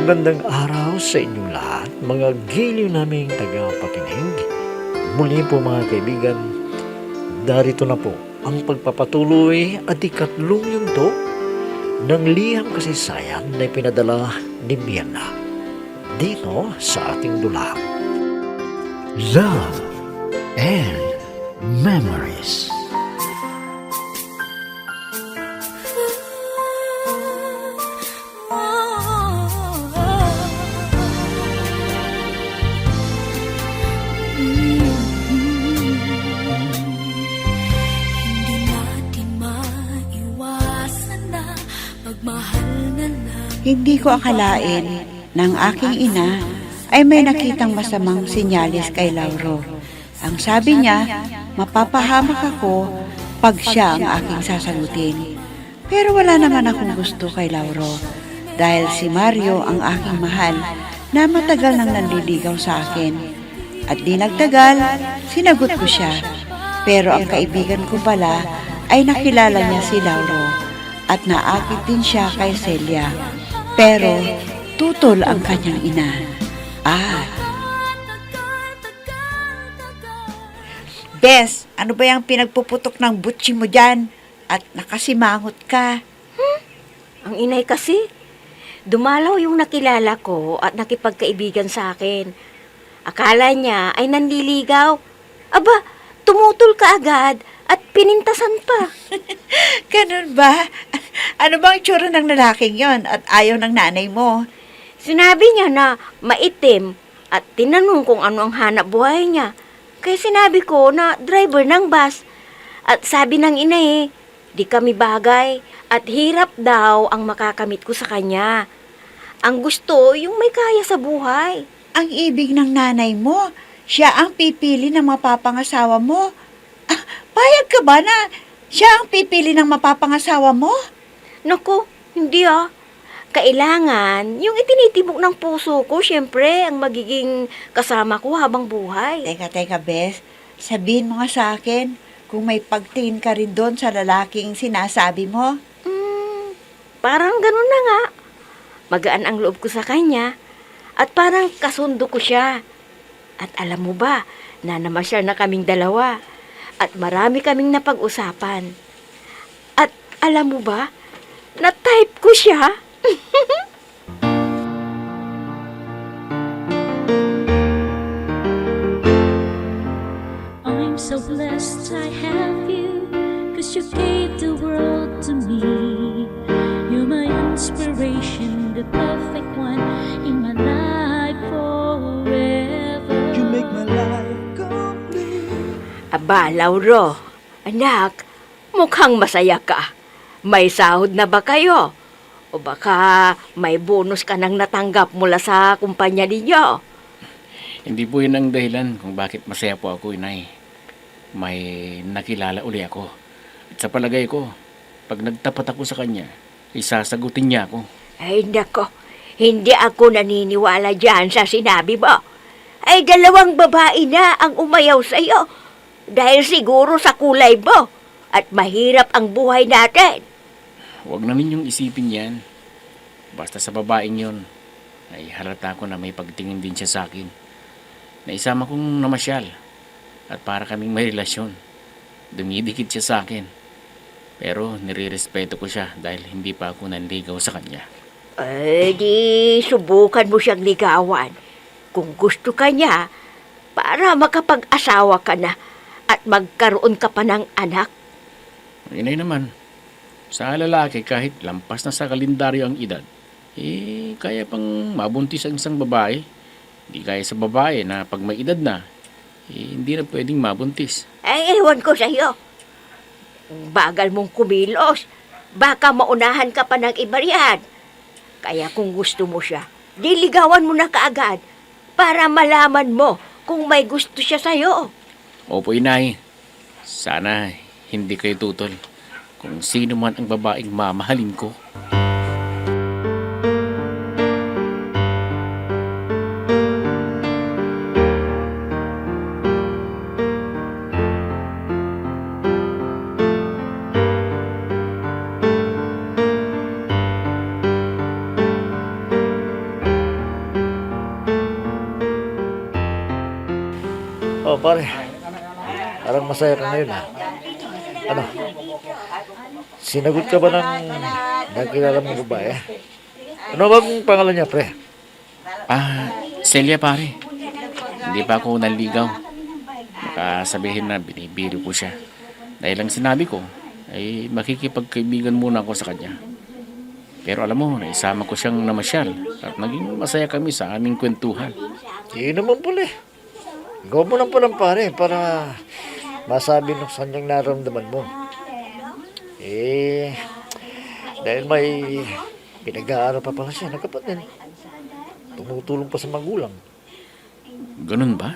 Magandang araw sa inyong lahat, mga giliw naming tagapakinig. Muli po mga kaibigan, darito na po ang pagpapatuloy at ikatlong yugto ng liham kasaysayan na pinadala ni Mirna dito sa ating dulang. Love and Memories. Hindi ko akalain na ang aking ina ay may nakitang masamang sinyalis kay Lauro. Ang sabi niya, mapapahamak ako pag siya ang aking sasagutin. Pero wala naman akong gusto kay Lauro dahil si Mario ang aking mahal na matagal nang nanliligaw sa akin. At di nagtagal, sinagot ko siya. Pero ang kaibigan ko pala ay nakilala niya si Lauro at naakit din siya kay Celia. Pero tutol ang kanyang ina. Bes, ano ba yung pinagpuputok ng butsi mo dyan? At nakasimangot ka. Ang inay kasi, dumalaw yung nakilala ko at nakipagkaibigan sa akin. Akala niya ay nanliligaw. Aba, tumutol ka agad at pinintasan pa. Ganun ba? Ano bang itsura ng lalaking yon at ayaw ng nanay mo? Sinabi niya na maitim at tinanong kung ano ang hanap buhay niya. Kaya sinabi ko na driver ng bus. At sabi ng ina di kami bagay at hirap daw ang makakamit ko sa kanya. Ang gusto, yung may kaya sa buhay. Ang ibig ng nanay mo, siya ang pipili ng mapapangasawa mo. Payag ka ba na siya ang pipili ng mapapangasawa mo? Naku, hindi Kailangan, yung itinitibok ng puso ko, syempre, ang magiging kasama ko habang buhay. Teka, Bes. Sabihin mo nga sa akin kung may pagtingin ka rin doon sa lalaking sinasabi mo. Parang ganun na nga. Magaan ang loob ko sa kanya at parang kasundo ko siya. At alam mo ba, na namasyal na kaming dalawa at marami kaming napag-usapan. At alam mo ba, na-type ko siya. I'm so blessed I have you, 'cause you gave the world to me. You're my inspiration, the perfect one in my life forever. You make my life complete. Aba, Lauro, anak, mukhang masaya ka. May sahod na ba kayo? O baka may bonus ka nang natanggap mula sa kumpanya ninyo? Hindi po yun ang dahilan kung bakit masaya po ako, inay. May nakilala uli ako. At sa palagay ko, pag nagtapat ako sa kanya, isasagutin niya ako. Ay, nako, hindi ako naniniwala dyan sa sinabi mo. Ay, dalawang babae na ang umayaw sa iyo. Dahil siguro sa kulay mo. At mahirap ang buhay natin. Huwag na ninyong isipin yan. Basta sa babaeng yon, ay halata ko na may pagtingin din siya sa akin. Naisama kong namasyal at para kaming may relasyon. Dumidikit siya sa akin. Pero nirirespeto ko siya dahil hindi pa ako nanligaw sa kanya. Di subukan mo siyang ligawan. Kung gusto ka niya, para makapag-asawa ka na at magkaroon ka pa ng anak. Inay naman, sa lalaki kahit lampas na sa kalendaryo ang edad, kaya pang mabuntis ang isang babae. Hindi kaya sa babae na pag may edad na, hindi na pwedeng mabuntis. Ay, ewan ko sa iyo. Bagal mong kumilos. Baka maunahan ka pa ng iba riyan. Kaya kung gusto mo siya, diligawan mo na kaagad para malaman mo kung may gusto siya sa'yo. Opo, inay. Sana hindi kayo tutol kung sino man ang babaeng mamahalin ko. Oh, pare. Parang masaya ka ngayon, ha? Ano? Sinagot ka ba ng nakilala mong babae? Ano bang pangalan niya, pre? Celia pare. Hindi pa ako naligaw. Baka sabihin na binibiro ko siya. Dahil lang sinabi ko, ay makikipagkaibigan muna ako sa kanya. Pero alam mo, naisama ko siyang namasyal at naging masaya kami sa aming kwentuhan. Hindi naman pala, eh. Ikaw mo lang palang pare para masabi nung sanyang naramdaman mo. Dahil may pinag-aaral pa pala siya ng kapatid. Tumutulong pa sa magulang. Ganun ba?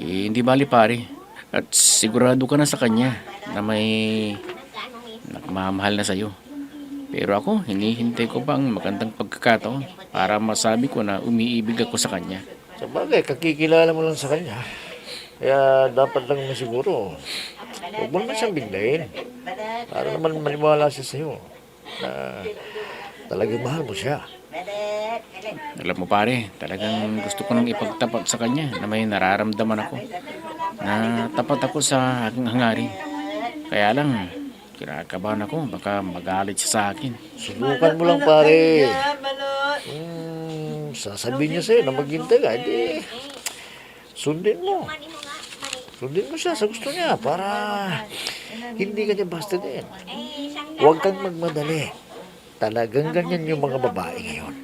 Hindi bali pare. At sigurado ka na sa kanya na may nagmamahal na sa'yo. Pero ako, hinihintay ko pa ang magandang pagkakataon para masabi ko na umiibig ako sa kanya. Sa bagay, kakikilala mo lang sa kanya. Kaya dapat lang siguro, huwag mo naman siyang biglayin. Para naman maniwala siya sa'yo na talagang mahal mo siya. Alam mo pare, talagang gusto ko nang ipagtapat sa kanya na may nararamdaman ako. Na tapat ako sa aking hangarin. Kaya lang, kinakabahan ako, baka magalit siya sa akin. Subukan mo lang pare. Sasabihin niya sa'yo na maghintay ka, edi sundin mo. Sundin mo siya sa gusto niya para hindi ka niya basta din. Huwag kang magmadali. Talagang ganyan yung mga babae ngayon.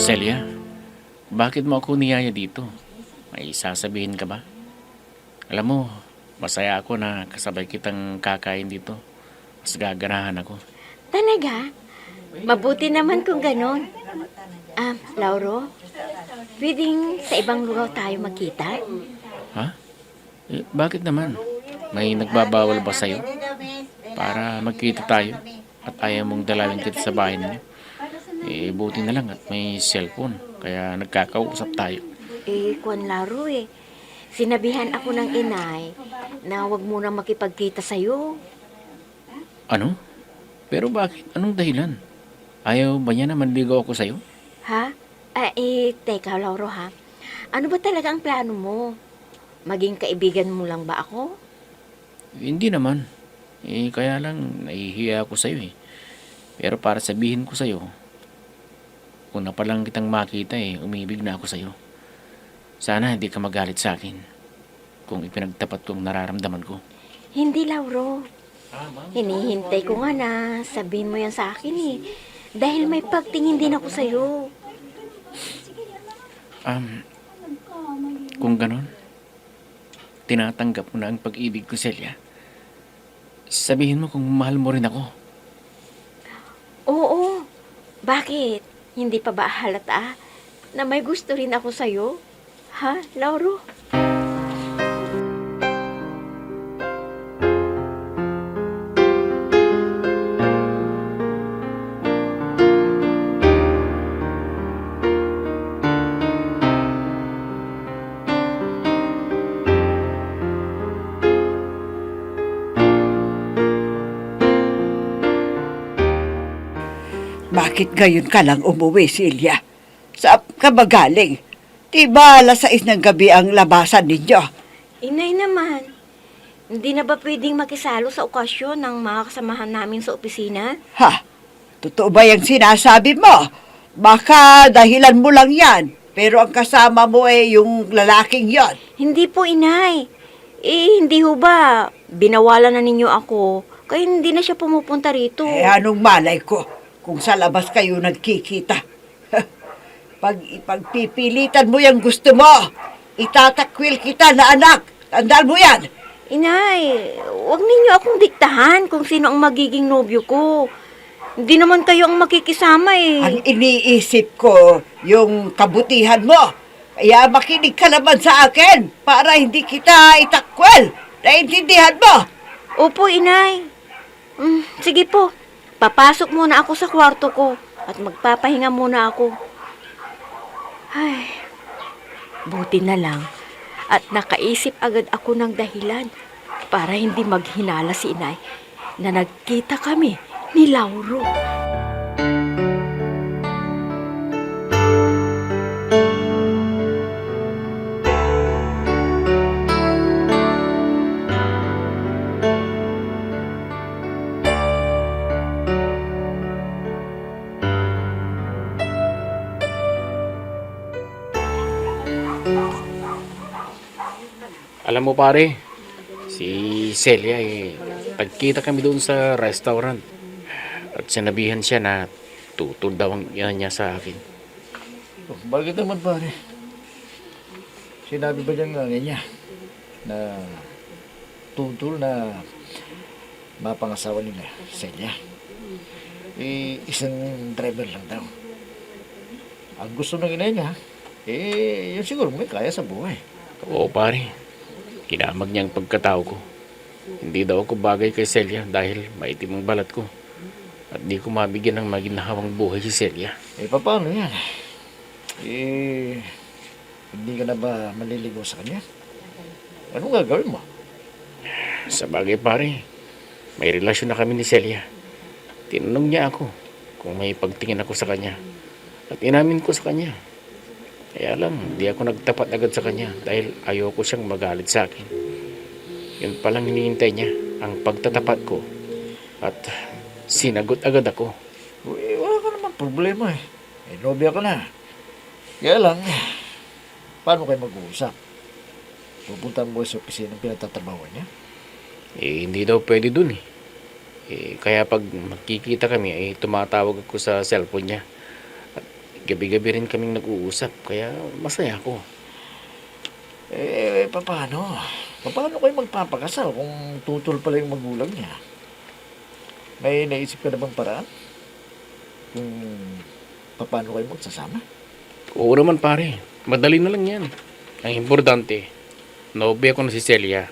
Celia, bakit mo ako niyaya dito? May sasabihin ka ba? Alam mo, masaya ako na kasabay kitang kakain dito. Mas gaganahan ako. Talaga? Mabuti naman kung ganon. Lauro, pwedeng sa ibang lugar tayo magkita? Ha? Bakit naman? May nagbabawal ba sa'yo? Para magkita tayo at ayaw mong dalawin kita sa bahay niyo. Buti na lang at may cellphone. Kaya nagkakausap tayo. Kwan Laro Sinabihan ako ng inay na wag mo na makipagkita sa'yo. Ano? Pero bakit? Anong dahilan? Ayaw ba niya na manligaw ako sa'yo? Ha? Teka Lauro ha. Ano ba talaga ang plano mo? Maging kaibigan mo lang ba ako? Hindi naman. Kaya lang nahihiya ako sa'yo. Pero para sabihin ko sa'yo, una pa lang kitang makita umibig na ako sa'yo. Sana hindi ka magalit sa akin kung ipinagtapat ko ang nararamdaman ko. Hindi, Lauro. Hinihintay ko nga na sabihin mo yan sa akin Dahil may pagtingin din ako sa'yo. Kung ganon, tinatanggap mo na ang pag-ibig ko, Celia. Sabihin mo kung mahal mo rin ako. Oo. Bakit? Hindi pa ba halata na may gusto rin ako sa'yo? Ha, Lauro? Bakit ngayon ka lang umuwi, Celia? Saan ka ba galing? Di ba alas 6 ng gabi ang labasan ninyo? Inay naman, hindi na ba pwedeng makisalo sa okasyon ng mga kasamahan namin sa opisina? Ha? Totoo ba yung sinasabi mo? Baka dahilan mo lang yan. Pero ang kasama mo yung lalaking yon. Hindi po, inay. Hindi ho ba? Binawalan na ninyo ako. Kaya hindi na siya pumupunta rito. Anong malay ko kung sa labas kayo nagkikita? Pag ipagpipilitan mo yung gusto mo, itatakwil kita na anak. Tandaan mo yan. Inay, huwag ninyo akong diktahan kung sino ang magiging nobyo ko. Hindi naman kayo ang makikisama Ang iniisip ko, yung kabutihan mo. Kaya makinig ka naman sa akin para hindi kita itakwil. Naintindihan mo? Opo, inay. Sige po. Papasok muna ako sa kwarto ko at magpapahinga muna ako. Ay, buti na lang at nakaisip agad ako ng dahilan para hindi maghinala si inay na nagkita kami ni Lauro. Alam mo pare, si Celia nagkita kami doon sa restaurant. At sinabihan siya na tutol daw ang ina niya sa akin. Oh, bakit naman pare? Sinabi ba niyang nanay niya na tutol na mapangasawa nila Celia? Isang driver lang daw. Ang gusto ng ina niya, yun siguro may kaya sa buhay. Oo pare, kinamag niya ang pagkatao ko. Hindi daw ako bagay kay Celia dahil maitim ang balat ko. At di ko mabigyan ng maginahawang buhay si Celia. Paano yan? Hindi ka na ba maliligaw sa kanya? Anong gagawin mo? Sa bagay pare, may relasyon na kami ni Celia. Tinanong niya ako kung may pagtingin ako sa kanya. At inamin ko sa kanya. Kaya lang, di ako nagtapat agad sa kanya dahil ayoko siyang magalit sa akin. Yun palang hinihintay niya, ang pagtatapat ko. At sinagot agad ako. Wala ka naman problema eh. Nobya ka na. Kaya lang, paano kayo mag-uusap? Pupunta mo sa opisina ng pinatatrabaho niya? Hindi daw pwede dun eh. Kaya pag magkikita kami, tumatawag ako sa cellphone niya. At gabi-gabi rin kaming nag-uusap, kaya masaya ako. Paano? Paano kayo magpapakasal kung tutol pala yung magulang niya? May naisip ka na bang paraan? Kung paano kayo magsasama? Oo naman pare, madali na lang yan. Ang importante, nobya ko na si Celia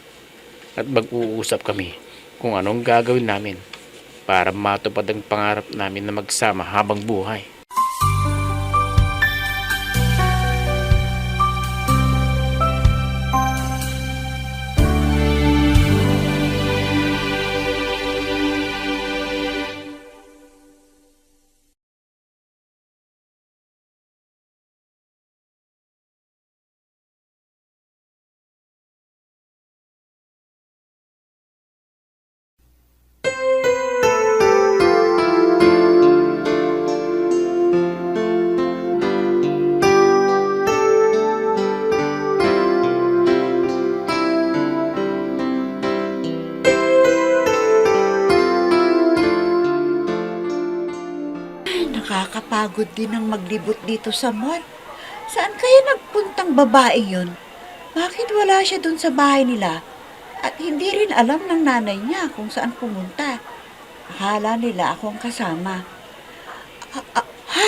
at mag-uusap kami kung anong gagawin namin para matupad ang pangarap namin na magsama habang buhay. Nakakapagod din ang maglibot dito sa mall. Saan kaya nagpuntang babaeng yun? Bakit wala siya dun sa bahay nila? At hindi rin alam ng nanay niya kung saan pumunta. Akala nila ako ang kasama. Ha?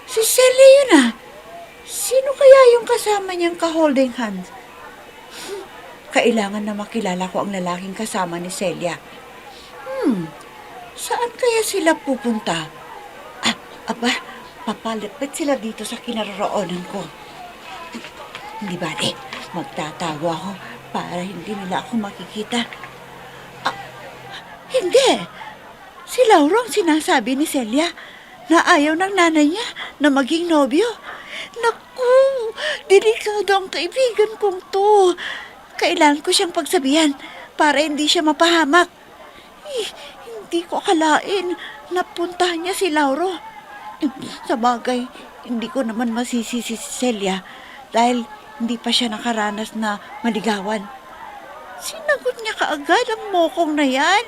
Si Celia yun ah. Sino kaya yung kasama niyang ka-holding hands? Kailangan na makilala ko ang lalaking kasama ni Celia. Saan kaya sila pupunta? Papalapit sila dito sa kinaroroonan ko. Hindi ba, magtatago ako para hindi nila ako makikita. Hindi! Si Lauro ang sinasabi ni Celia na ayaw ng nanay niya na maging nobyo. Naku! Delikado ang kaibigan kong to. Kailangan ko siyang pagsabihan para hindi siya mapahamak. Hindi ko akalain na puntahan niya si Lauro. Sa bagay, hindi ko naman masisi si Celia dahil hindi pa siya nakaranas na maligawan. Sinagot niya kaagad ang mokong na yan.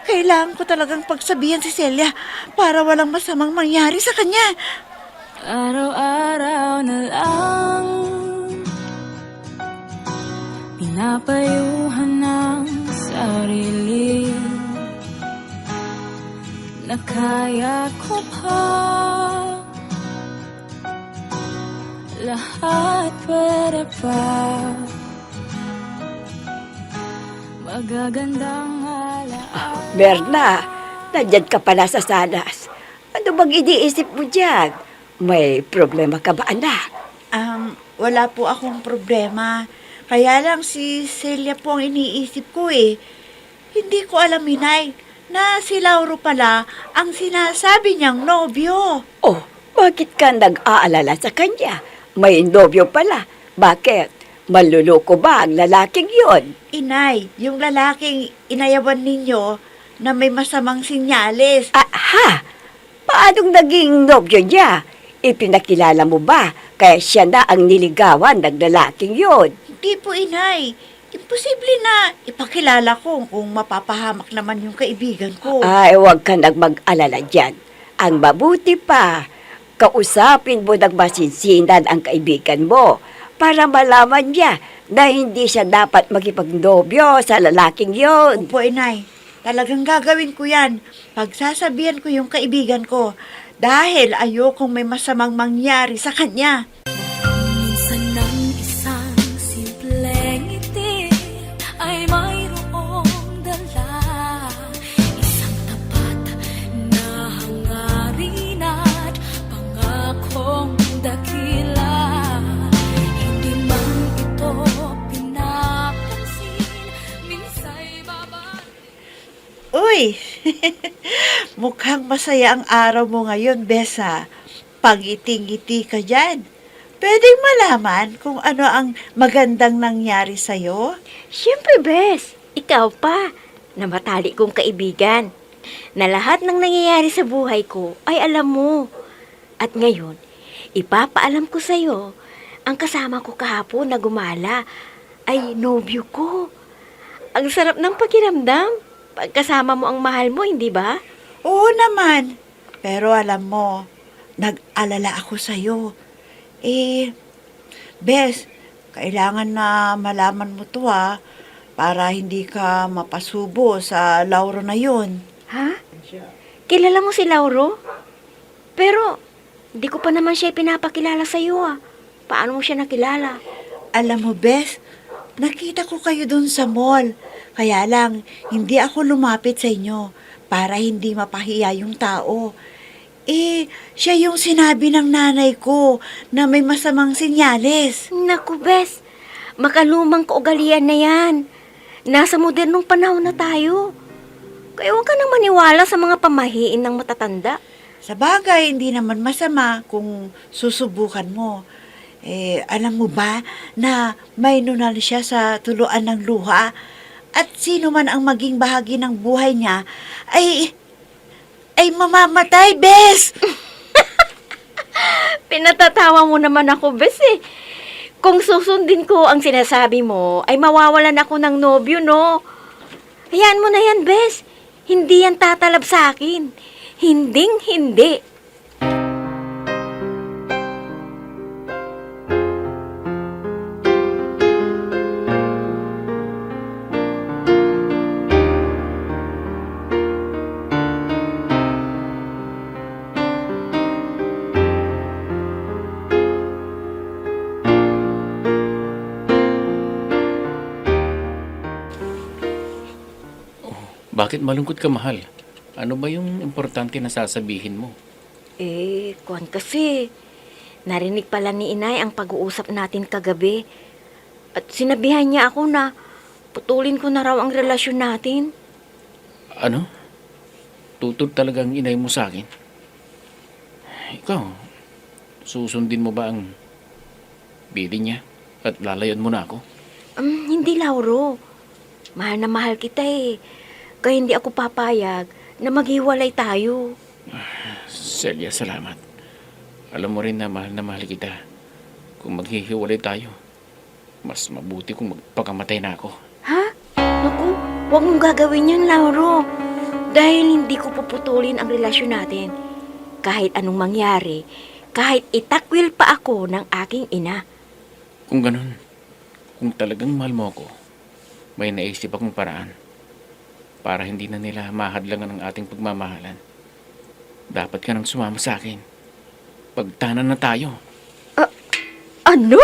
Kailangan ko talagang pagsabihan si Celia para walang masamang mangyari sa kanya. Araw-araw na lang pinapayuhan ng sarili na kaya ko pa lahat, pwede pa magagandang alaala. Berna, nandyan ka pala sa salas. Ano bang iniisip mo dyan? May problema ka ba, anak? Wala po akong problema. Kaya lang si Celia po ang iniisip ko eh. Hindi ko alam, Inay, na si Lauro pala ang sinasabi niyang nobyo. Oh, bakit ka nag-aalala sa kanya? May nobyo pala. Bakit? Manluloko ba ang lalaking yon? Inay, yung lalaking inayawan ninyo na may masamang sinyales. Ha? Paanong naging nobyo niya? Ipinakilala mo ba? Kaya siya na ang niligawan ng lalaking yon. Hindi po, Inay. Imposible na ipakilala ko kung mapapahamak naman yung kaibigan ko. Ay, huwag ka nang mag-alala dyan. Ang mabuti pa, kausapin mo ng masinsinan ang kaibigan mo para malaman niya na hindi siya dapat makipagnobyo sa lalaking yon. Opo, Inay. Talagang gagawin ko yan. Pagsasabihan ko yung kaibigan ko dahil ayokong may masamang mangyari sa kanya. Minsan ng isang simpleng ngiti ay mayroong dala, isang tapat na hangarin at pangakong dakila. Hindi man ito pinapansin, minsa'y Uy! Mukhang masaya ang araw mo ngayon, Besa. Pangiting-ngiti ka dyan. Pwedeng malaman kung ano ang magandang nangyari sa'yo? Siyempre, Bes. Ikaw pa, na matali kong kaibigan. Na lahat ng nangyayari sa buhay ko ay alam mo. At ngayon, ipapaalam ko sa'yo, ang kasama ko kahapon na gumala ay nobyo ko. Ang sarap ng pakiramdam. Pagkasama mo ang mahal mo, hindi ba? Oo naman. Pero alam mo, nag-alala ako sa'yo. Bes, kailangan na malaman mo to para hindi ka mapasubo sa Lauro na yun. Ha? Kilala mo si Lauro? Pero, di ko pa naman siya pinapakilala sa'yo Paano mo siya nakilala? Alam mo, Bes, nakita ko kayo dun sa mall. Kaya lang, hindi ako lumapit sa inyo para hindi mapahiya yung tao. Siya yung sinabi ng nanay ko na may masamang sinyales. Naku, Bes. Makalumang kaugalian na yan. Nasa modernong panahon na tayo. Kaya huwag ka nang maniwala sa mga pamahiin ng matatanda. Sa bagay, hindi naman masama kung susubukan mo. Alam mo ba na may nunal siya sa tuluan ng luha? At sino man ang maging bahagi ng buhay niya ay mamamatay, Bes! Pinatatawa mo naman ako, Bes Kung susundin ko ang sinasabi mo, ay mawawalan ako ng nobyo, no? Hayaan mo na yan, Bes. Hindi yan tatalab sa akin. Hinding-hindi. Bakit malungkot ka, mahal? Ano ba yung importante na sasabihin mo? Kuwan kasi. Narinig pala ni Inay ang pag-uusap natin kagabi. At sinabihan niya ako na putulin ko na raw ang relasyon natin. Ano? Tutol talaga ang inay mo sa akin? Ikaw, susundin mo ba ang bilin niya at lalayan mo na ako? Hindi, Lauro. Mahal na mahal kita Kaya hindi ako papayag na maghiwalay tayo. Celia, salamat. Alam mo rin na mahal kita. Kung maghihiwalay tayo, mas mabuti kung magpakamatay na ako. Ha? Naku, huwag mong gagawin yan, Lauro. Dahil hindi ko puputulin ang relasyon natin. Kahit anong mangyari, kahit itakwil pa ako ng aking ina. Kung ganun, kung talagang mahal mo ako, may naisip akong paraan para hindi na nila mahadlangan ang ating pagmamahalan. Dapat ka nang sumama sa akin. Pagtanan na tayo. Ano?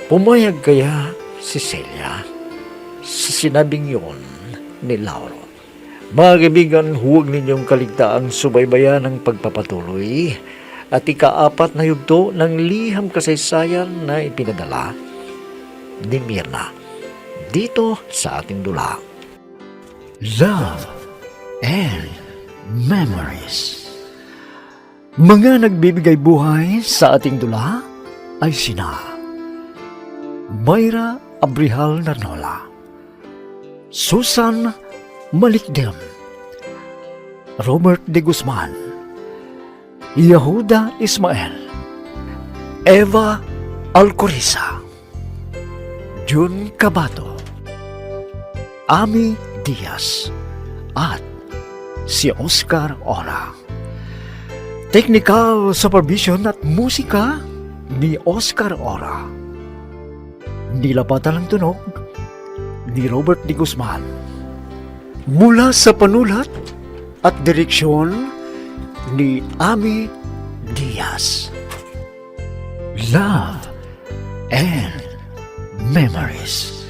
Pumayag kaya si Celia sa sinabing yun ni Lauro. Mga kaibigan, huwag ninyong kaligtaang subaybayan ang pagpapatuloy at ika-4 na yugto ng liham kasaysayan na ipinadala ni Mirna dito sa ating dula. Love and Memories. Mga nagbibigay buhay sa ating dula ay sina Mayra Abrihal Narnola, Susan Malikdem, Robert de Guzman, Yehuda Ismael, Eva Alcoriza, Jun Cabato, Ami Diaz, at si Oscar Ora. Technical supervision at musika ni Oscar Ora. Nilapatan ng tunog ni Robert de Guzman. Mula sa panulat at direksyon ni Ami Diaz. Love and Memories.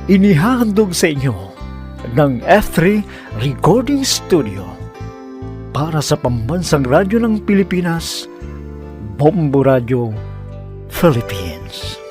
Inihahandog sa inyo ng F3 Recording Studio para sa Pambansang Radyo ng Pilipinas, Bombo Radio, Philippines.